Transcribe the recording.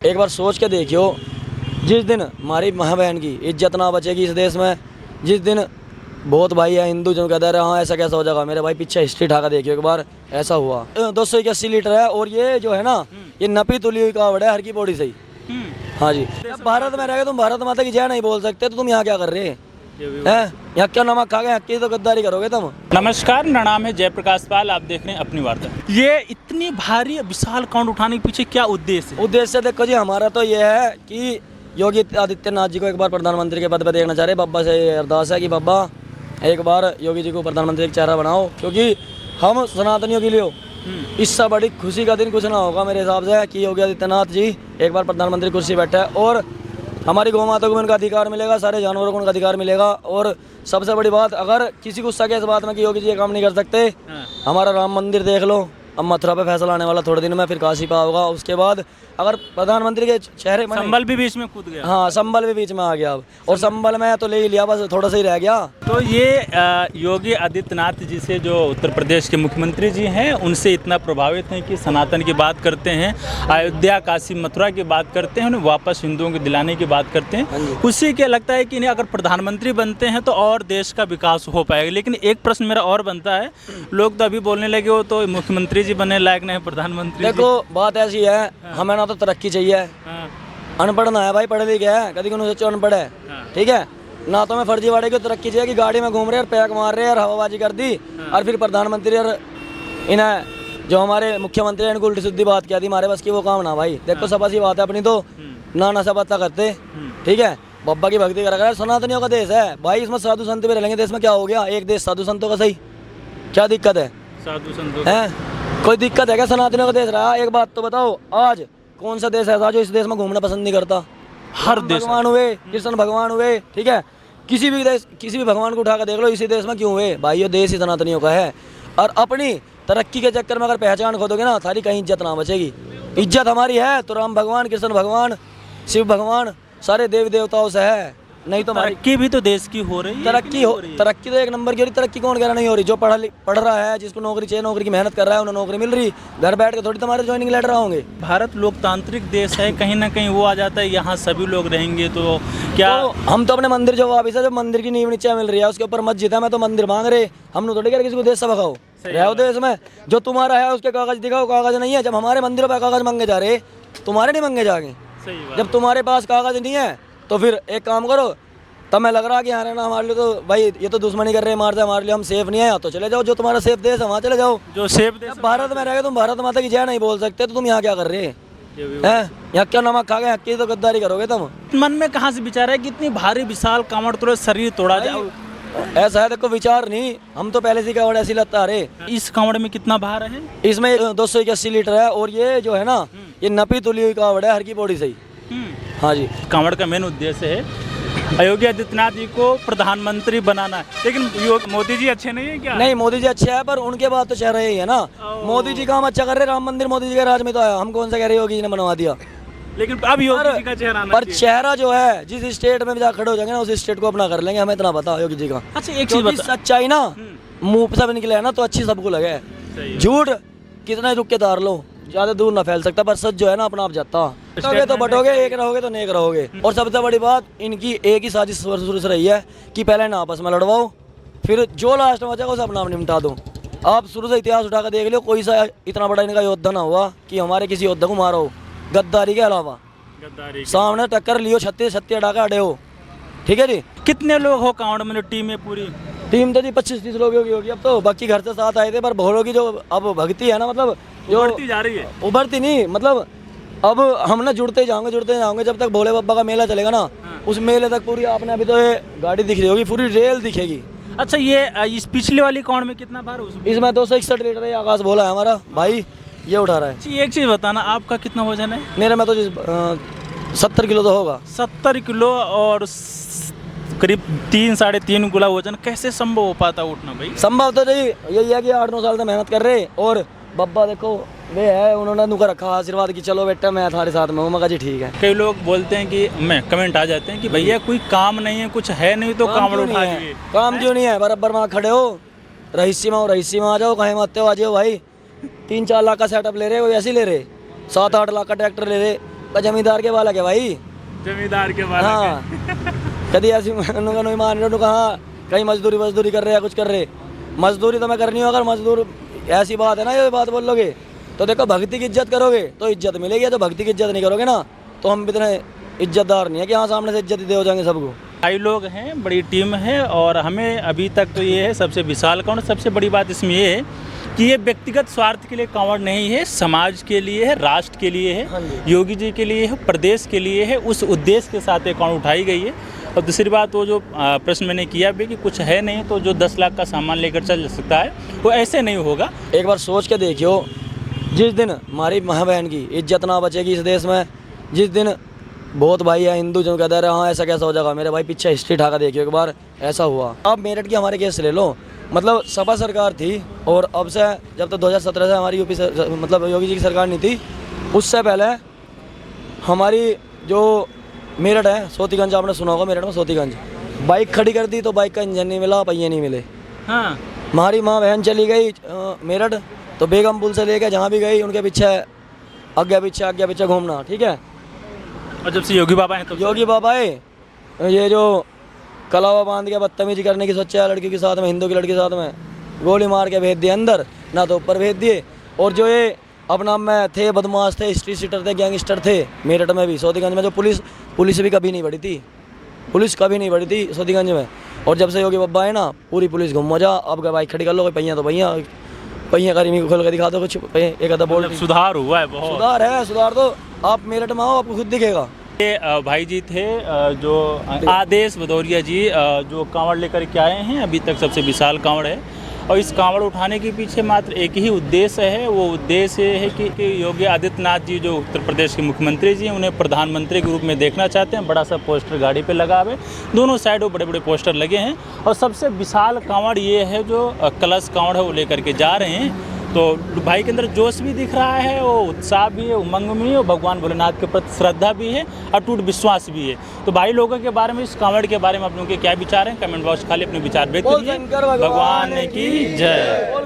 एक बार सोच के देखियो, जिस दिन हमारी माँ बहन की इज्जत ना बचेगी इस देश में, जिस दिन बहुत भाई है हिंदू जो कहते रहे हाँ ऐसा कैसा हो जाएगा, मेरे भाई पीछे हिस्ट्री ठाका देखियो एक बार, ऐसा हुआ। 281 लीटर है और ये जो है ना ये नपी तुली हुई कावड़ है हर की बॉडी सही। हाँ जी, भारत में रह गए तुम भारत माता की जय नहीं बोल सकते तो तुम यहाँ क्या कर रहे हैं? यहाँ क्या नमक खा गए, की तो गद्दारी करोगे तुम। नमस्कार, मेरा नाम है जयप्रकाश पाल, आप देख रहे हैं अपनी वार्ता। ये इतनी भारी विशाल काउंट उठाने के पीछे क्या उद्देश्य है? उद्देश्य देखो जी, हमारा तो ये है कि योगी आदित्यनाथ जी को एक बार प्रधानमंत्री के पद पर देखना चाह रहे। बाबा से ये अरदास है कि बाबा एक बार योगी जी को प्रधानमंत्री का चेहरा बनाओ, क्योंकि हम सनातनियों के लिए इससे बड़ी खुशी का दिन कुछ ना होगा मेरे हिसाब से कि योगी आदित्यनाथ जी एक बार प्रधानमंत्री कुर्सी बैठे है और हमारी गौ माता को उनका अधिकार मिलेगा, सारे जानवरों को उनका अधिकार मिलेगा। और सबसे बड़ी बात, अगर किसी को सके इस बात में कि योगी जी ये काम नहीं कर सकते, हमारा राम मंदिर देख लो, अब मथुरा पे फैसला आने वाला थोड़े दिन में, फिर काशी पे होगा। उसके बाद अगर प्रधानमंत्री के चेहरे में संबल भी बीच में कूद गया। हाँ, संबल भी बीच में आ गया अब, और संबल में तो ले ही लिया, बस थोड़ा सा ही रह गया। तो ये योगी आदित्यनाथ जी से जो उत्तर प्रदेश के मुख्यमंत्री जी हैं उनसे इतना प्रभावित हैं कि सनातन की बात करते हैं, अयोध्या काशी मथुरा की बात करते हैं, उन्हें वापस हिंदुओं को दिलाने की बात करते हैं। उसी के लगता है कि इन्हें अगर प्रधानमंत्री बनते हैं तो और देश का विकास हो पाएगा। लेकिन एक प्रश्न मेरा और बनता है, लोग तो अभी बोलने लगे हो तो मुख्यमंत्री जी बनने लायक नहीं, प्रधानमंत्री। देखो बात ऐसी है, हमें ना तो तरक्की चाहिए, अनपढ़ ना है भाई, पढ़े लिखे है, कभी को सच्चो अनपढ़ है, ठीक है ना। तो मैं फर्जीवाड़े की तरक्की चाहिए कि गाड़ी में घूम रहे और पैक मार रहे और हवाबाजी कर दी, और फिर प्रधानमंत्री और इन्हें जो हमारे मुख्यमंत्री हैं इनको उल्टी सीधी बात किया थी, हमारे बस की वो काम ना भाई। देखो सभा सी बात है अपनी तो ना नशा पत्ता करते, ठीक है, बब्बा की भक्ति करा कर। सनातनियों का देश है भाई, इसमें साधु संत भी रहेंगे। देश में क्या हो गया, एक देश साधु संतों का, सही क्या दिक्कत है? साधु संतों है कोई दिक्कत है क्या? सनातनियों का देश रहा। एक बात तो बताओ, आज कौन सा देश ऐसा जो इस देश में घूमना पसंद नहीं करता? हर देश भगवान हुए, कृष्ण भगवान हुए, ठीक है, किसी भी देश किसी भी भगवान को उठा कर देख लो, इसी देश में क्यों हुए भाई? ये देश ही सनातनियों का है। और अपनी तरक्की के चक्कर में अगर पहचान खोदोगे ना, सारी कहीं इज्जत ना बचेगी। इज्जत हमारी है तो राम भगवान, कृष्ण भगवान, शिव भगवान, सारे देवी देवताओं से है, नहीं तो तरक्की भी तो देश की हो रही है। तरक्की तो एक नंबर की हो रही। तरक्की कौन कह रहा नहीं हो रही? जो पढ़ रहा है, जिसको नौकरी चाहिए, नौकरी की मेहनत कर रहा है, उन्हें नौकरी मिल रही। घर बैठ के थोड़ी तुम्हारे ज्वाइनिंग लेटर होंगे। भारत लोकतांत्रिक देश है, कहीं ना कहीं वो आ जाता है यहाँ सभी लोग रहेंगे तो क्या तो हम तो अपने मंदिर जो वापिस है, जो मंदिर की नींव नीचे मिल रही है उसके ऊपर मस्जिद है, मैं तो मंदिर मांग रहे। हम थोड़ी कह किसी को देश से भगाओ, रहो देश में। जो तुम्हारा है उसके कागज दिखाओ, कागज नहीं है। जब हमारे मंदिरों पर कागज मांगे जा रहे, तुम्हारे नहीं मांगे जाएंगे। जब तुम्हारे पास कागज नहीं है तो फिर एक काम करो, तब मैं लग रहा कि यहाँ ना हमारे लिए तो भाई ये तो दुश्मनी कर रहे हैं, मारते हमारे लिए, हम सेफ नहीं है, तो चले जाओ। जो तुम्हारा सेफ देश है वहाँ चले जाओ। जो सेफ देश भारत में रह गए तुम भारत माता की जय नहीं बोल सकते तो तुम यहाँ क्या कर रहे हैं? यहाँ क्या नमक खा गए, की तो गद्दारी करोगे तुम। मन में कहाँ से विचार है कि इतनी भारी विशाल कांवड़ तो शरीर तोड़ा जाओ? ऐसा है, देखो विचार नहीं, हम तो पहले से कावड़ ऐसी लगता रहे। इस कांवड़ में कितना भार है? इसमें 281 लीटर है और ये जो है ना ये नपी तुली हुई कावड़ है हर की बॉडी सही। हाँ जी, कांवड़ का मेन उद्देश्य है योगी आदित्यनाथ जी को प्रधानमंत्री बनाना है। लेकिन मोदी जी अच्छे नहीं है क्या? नहीं, मोदी जी अच्छे हैं पर उनके बाद तो चेहरा यही है ना। मोदी जी काम अच्छा कर रहे, राम मंदिर मोदी जी के राज में तो आया, हम कौन सा कह रहे योगी जी ने बनवा दिया। लेकिन अब योगी जी का चेहरा पर चेहरा जो है जिस स्टेट में जा खड़े हो जाएंगे ना उस स्टेट को अपना कर लेंगे, हमें इतना पता योगी जी का। अच्छा एक चीज बता, सच्चाई ना मुंह से निकले है ना तो अच्छी सबको लगे, झूठ कितना रुक के तार लो, ज्यादा दूर ना फैल सकता, पर सच जो है ना अपना आप जाता। बटोगे तो बटोगे, एक रहोगे तो नेक रहोगे। और सबसे बड़ी बात, इनकी एक ही साजिश शुरू से रही है कि पहले ना आपस में लड़वाओ, फिर जो लास्ट में बचेगा उसे अपना निपटा दो। आप शुरू से इतिहास उठा कर देख लो, कोई सा इतना बड़ा इनका योद्धा ना हुआ कि हमारे किसी योद्धा को मारो गद्दारी के अलावा। सामने टक्कर लियो, 36 डाका अड़े हो, ठीक है जी। कितने लोग हो कांवड़ में टीम में? पूरी टीम तो जी 25-30 लोग होगी अब तो, बाकी घर से साथ आए थे, पर भोलों की जो अब भक्ति है ना, मतलब जो उभरती जा रही है। उभरती नहीं, मतलब अब हम ना जुड़ते जाओगे जब तक भोले बाबा का मेला चलेगा ना, उस मेले तक पूरी आपने अभी तो ये गाड़ी दिख रही होगी, पूरी रेल दिखेगी। अच्छा ये इस पिछले वाली कांवड़ में कितना भार? इसमें 261 लीटर है, आकाश भोला है हमारा भाई, ये उठा रहा है। एक चीज बताना, आपका कितना वजन है? मेरे में तो 70 किलो तो होगा। 70 किलो और करीब 3-3.5 गुना वजन कैसे संभव हो पाता उठना भाई? संभव तो नहीं, यही है कि 8-9 साल से मेहनत कर रहे। और बब्बा देखो वे है, उन्होंने नुका रखा आशीर्वाद की चलो बेटा मैं तुम्हारे साथ में हूँ। मगर जी ठीक है। कई लोग बोलते हैं कि मैं कमेंट आ जाते हैं कि भैया कोई काम नहीं है, कुछ है नहीं तो कांवड़ उठा लीजिए। काम क्यों नहीं है? बराबर वहाँ खड़े हो, रहीसी में आ जाओ, कहीं मत हो आ जाओ भाई। 3-4 लाख का सेटअप ले रहे हो, ऐसे ले रहे, 7-8 लाख का ट्रैक्टर ले रहे, जमींदार के बालक है भाई। जमींदार के बाद हाँ कभी ऐसी नहीं मान रहे कहाँ कहीं मजदूरी कर रहे हैं कुछ कर रहे। मजदूरी तो मैं करनी हूँ, अगर मजदूर ऐसी बात है ना ये बात बोल लोगे तो देखो भक्ति की इज्जत करोगे तो इज्जत मिलेगी, तो भक्ति की इज्जत नहीं करोगे ना तो हम इतने इज्जतदार नहीं है कि हाँ सामने से इज्जत दे हो जाएंगे सबको। भाई लोग हैं, बड़ी टीम है और हमें अभी तक तो ये है सबसे विशाल कांवड़। सबसे बड़ी बात इसमें ये है कि ये व्यक्तिगत स्वार्थ के लिए कांवड़ नहीं है, समाज के लिए है, राष्ट्र के लिए है, योगी जी के लिए है, प्रदेश के लिए है, उस उद्देश्य के साथ ये कांवड़ उठाई गई है। और दूसरी बात वो जो प्रश्न मैंने किया भी कि कुछ है नहीं तो जो 10 लाख का सामान लेकर चल सकता है वो ऐसे नहीं होगा। एक बार सोच के देखियो, जिस दिन हमारी माँ बहन की इज्जत ना बचेगी इस देश में, जिस दिन बहुत भाई है हिंदू जो कहते रहे हाँ ऐसा कैसा हो जाएगा, मेरे भाई पीछे हिस्ट्री ठाका देखियो एक बार ऐसा हुआ। अब मेरठ की हमारे केस ले लो, मतलब सपा सरकार थी और अब से जब तक 2017 से हमारी यूपी से मतलब योगी जी की सरकार नहीं थी, उससे पहले हमारी जो मेरठ है सोतीगंज, आपने सुना होगा मेरठ में सोतीगंज, बाइक खड़ी कर दी तो बाइक का इंजन नहीं मिला, पहिए नहीं मिले। हाँ हमारी माँ बहन चली गई मेरठ तो बेगम पुल से लेके जहाँ भी गई उनके पीछे आगे पीछे घूमना, ठीक है। और जब से योगी बाबा हैं तो योगी बाबा है ये जो कलावा बांध के बदतमीजी करने की सोचा लड़की के साथ में, हिंदू की लड़की के साथ में, गोली मार के भेज दिए अंदर, ना तो ऊपर भेज दिए। और जो ये अपना में थे बदमाश थे, स्ट्रीट सीटर थे, गैंगस्टर थे मेरठ में भी, सोतीगंज में जो पुलिस भी कभी नहीं बढ़ी थी, पुलिस कभी नहीं बढ़ी थी सोतीगंज में। और जब से योगी बाबा है ना पूरी पुलिस घूम जा, अब बाइक खड़ी कर लो, पहिया तो पहिया करीमी खोल के दिखा दो कुछ, एक आधा बोल। सुधार हुआ है, बहुत सुधार है, सुधार तो आप मेरठ में आओ आपको खुद दिखेगा। ये भाई जी थे जो आदेश भदौरिया जी जो कांवड़ लेकर के आए हैं, अभी तक सबसे विशाल कांवड़ है। और इस कांवड़ उठाने के पीछे मात्र एक ही उद्देश्य है, वो उद्देश्य है कि योगी आदित्यनाथ जी जो उत्तर प्रदेश के मुख्यमंत्री जी हैं उन्हें प्रधानमंत्री के रूप में देखना चाहते हैं। बड़ा सा पोस्टर गाड़ी पे लगा हुआ है, दोनों साइडों बड़े बड़े पोस्टर लगे हैं। और सबसे विशाल कांवड़ ये है जो कलश कांवड़ है वो लेकर के जा रहे हैं। तो भाई के अंदर जोश भी दिख रहा है, वो उत्साह भी है, उमंग भी है, और भगवान भोलेनाथ के प्रति श्रद्धा भी है, अटूट विश्वास भी है। तो भाई लोगों के बारे में, इस कांवड़ के बारे में आप लोगों के क्या विचार हैं, कमेंट बॉक्स खाली अपने विचार व्यक्त करिए। भगवान की जय।